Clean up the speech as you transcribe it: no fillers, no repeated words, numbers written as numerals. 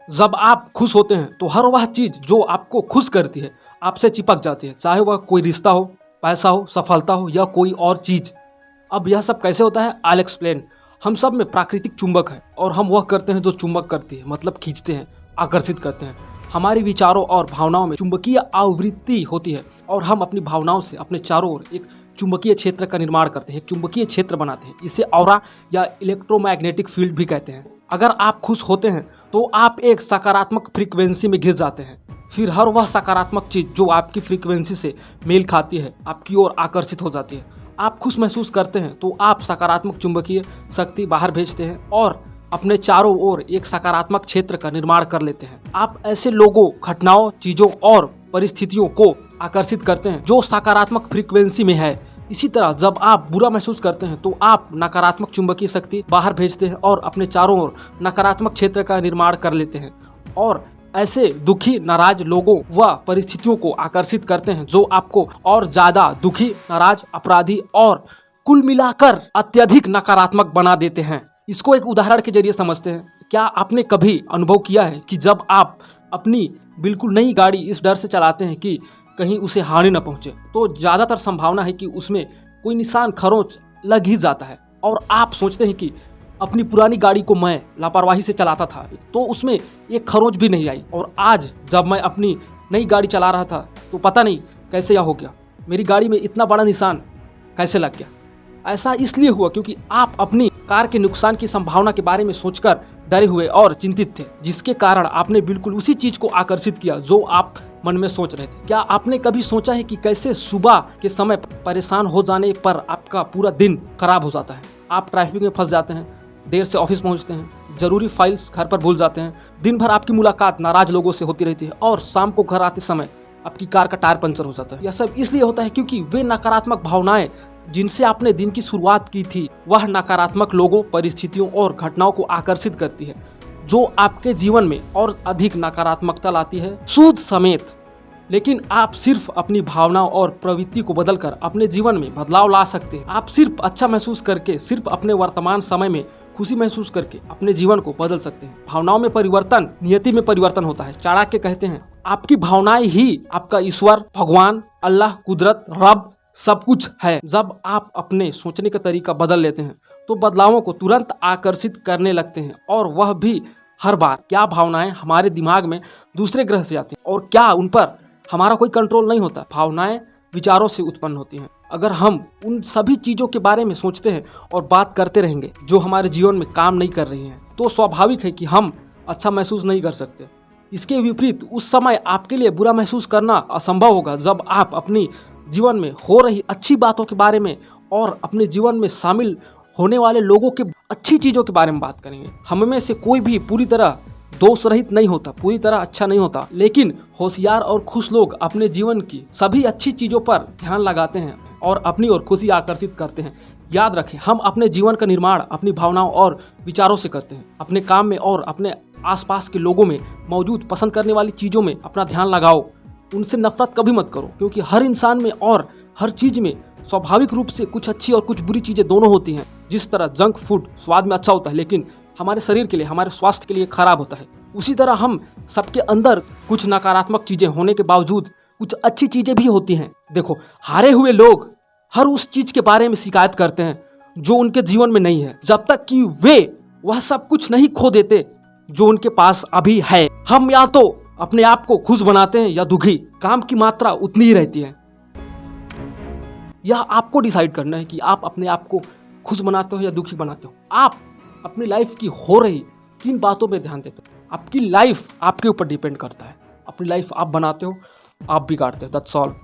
जब आप खुश होते हैं तो हर वह चीज़ जो आपको खुश करती है आपसे चिपक जाती है, चाहे वह कोई रिश्ता हो, पैसा हो, सफलता हो या कोई और चीज़। अब यह सब कैसे होता है, आई एक्सप्लेन। हम सब में प्राकृतिक चुंबक है और हम वह करते हैं जो चुंबक करती है, मतलब खींचते हैं, आकर्षित करते हैं। हमारे विचारों और भावनाओं में चुंबकीय आवृत्ति होती है और हम अपनी भावनाओं से अपने चारों ओर एक चुंबकीय क्षेत्र का निर्माण करते हैं, एक चुंबकीय क्षेत्र बनाते हैं। इसे ऑरा या इलेक्ट्रोमैग्नेटिक फील्ड भी कहते हैं। अगर आप खुश होते हैं तो आप एक सकारात्मक फ्रीक्वेंसी में घिर जाते हैं। फिर हर वह सकारात्मक चीज़ जो आपकी फ्रीक्वेंसी से मेल खाती है आपकी ओर आकर्षित हो जाती है। आप खुश महसूस करते हैं तो आप सकारात्मक चुंबकीय शक्ति बाहर भेजते हैं और अपने चारों ओर एक सकारात्मक क्षेत्र का निर्माण कर लेते हैं। आप ऐसे लोगों, घटनाओं, चीज़ों और परिस्थितियों को आकर्षित करते हैं जो सकारात्मक फ्रीक्वेंसी में है। इसी तरह जब आप बुरा महसूस करते हैं तो आप नकारात्मक चुंबकीय शक्ति बाहर भेजते हैं और अपने चारों ओर नकारात्मक क्षेत्र का निर्माण कर लेते हैं और ऐसे दुखी, नाराज लोगों व परिस्थितियों को आकर्षित करते हैं जो आपको और ज्यादा दुखी, नाराज, अपराधी और कुल मिलाकर अत्यधिक नकारात्मक बना देते हैं। इसको एक उदाहरण के जरिए समझते हैं। क्या आपने कभी अनुभव किया है कि जब आप अपनी बिल्कुल नई गाड़ी इस डर से चलाते हैं कि कहीं उसे हानि न पहुंचे, तो ज़्यादातर संभावना है कि उसमें कोई निशान, खरोंच लग ही जाता है और आप सोचते हैं कि अपनी पुरानी गाड़ी को मैं लापरवाही से चलाता था तो उसमें एक खरोंच भी नहीं आई, और आज जब मैं अपनी नई गाड़ी चला रहा था तो पता नहीं कैसे यह हो गया, मेरी गाड़ी में इतना बड़ा निशान कैसे लग गया। ऐसा इसलिए हुआ क्योंकि आप अपनी कार के नुकसान की संभावना के बारे में सोचकर डरे हुए और चिंतित थे, जिसके कारण आपने बिल्कुल उसी चीज को आकर्षित किया जो आप मन में सोच रहे थे। क्या आपने कभी सोचा है कि कैसे सुबह के समय परेशान हो जाने पर आपका पूरा दिन खराब हो जाता है? आप ट्रैफिक में फंस जाते हैं, देर से ऑफिस पहुंचते हैं, जरूरी फाइल्स घर पर भूल जाते हैं, दिन भर आपकी मुलाकात नाराज लोगों से होती रहती है और शाम को घर आते समय आपकी कार का टायर पंचर हो जाता है। यह सब इसलिए होता है क्योंकि वे नकारात्मक भावनाएं जिनसे आपने दिन की शुरुआत की थी वह नकारात्मक लोगों, परिस्थितियों और घटनाओं को आकर्षित करती है जो आपके जीवन में और अधिक नकारात्मकता लाती है, सूद समेत। लेकिन आप सिर्फ अपनी भावनाओं और प्रवृत्ति को बदलकर अपने जीवन में बदलाव ला सकते हैं। आप सिर्फ अच्छा महसूस करके, सिर्फ अपने वर्तमान समय में खुशी महसूस करके अपने जीवन को बदल सकते हैं। भावनाओं में परिवर्तन नियति में परिवर्तन होता है। चाणक्य कहते हैं, आपकी भावनाएं ही आपका ईश्वर, भगवान, अल्लाह, कुदरत, रब सब कुछ है। जब आप अपने सोचने का तरीका बदल लेते हैं तो बदलावों को तुरंत आकर्षित करने लगते हैं, और वह भी हर बार। क्या भावनाएं हमारे दिमाग में दूसरे ग्रह से आती हैं और क्या उन पर हमारा कोई कंट्रोल नहीं होता? भावनाएं विचारों से उत्पन्न होती हैं। अगर हम उन सभी चीज़ों के बारे में सोचते हैं और बात करते रहेंगे जो हमारे जीवन में काम नहीं कर रही हैं, तो स्वाभाविक है कि हम अच्छा महसूस नहीं कर सकते। इसके विपरीत उस समय आपके लिए बुरा महसूस करना असंभव होगा जब आप अपनी जीवन में हो रही अच्छी बातों के बारे में और अपने जीवन में शामिल होने वाले लोगों के अच्छी चीज़ों के बारे में बात करेंगे। हम में से कोई भी पूरी तरह दोष रहित नहीं होता, पूरी तरह अच्छा नहीं होता, लेकिन होशियार और खुश लोग अपने जीवन की सभी अच्छी चीज़ों पर ध्यान लगाते हैं और अपनी ओर खुशी आकर्षित करते हैं। याद रखें, हम अपने जीवन का निर्माण अपनी भावनाओं और विचारों से करते हैं। अपने काम में और अपने आसपास के लोगों में मौजूद पसंद करने वाली चीज़ों में अपना ध्यान लगाओ। उनसे नफरत कभी मत करो, क्योंकि हर इंसान में और हर चीज़ में स्वाभाविक रूप से कुछ अच्छी और कुछ बुरी चीज़ें दोनों होती हैं। जिस तरह जंक फूड स्वाद में अच्छा होता है लेकिन हमारे शरीर के लिए, हमारे स्वास्थ्य के लिए खराब होता है, उसी तरह हम सबके अंदर कुछ नकारात्मक चीज़ें होने के बावजूद कुछ अच्छी चीज़ें भी होती हैं। देखो, हारे हुए लोग हर उस चीज़ के बारे में शिकायत करते हैं जो उनके जीवन में नहीं है, जब तक कि वे वह सब कुछ नहीं खो देते जो उनके पास अभी है। हम या तो अपने आप को खुश बनाते हैं या दुखी, काम की मात्रा उतनी ही रहती है। यह आपको डिसाइड करना है कि आप अपने आप को खुश बनाते हो या दुखी बनाते हो। आप अपनी लाइफ की हो रही किन बातों पे ध्यान देते हो? आपकी लाइफ आपके ऊपर डिपेंड करता है। अपनी लाइफ आप बनाते हो, आप बिगाड़ते हो। That's all.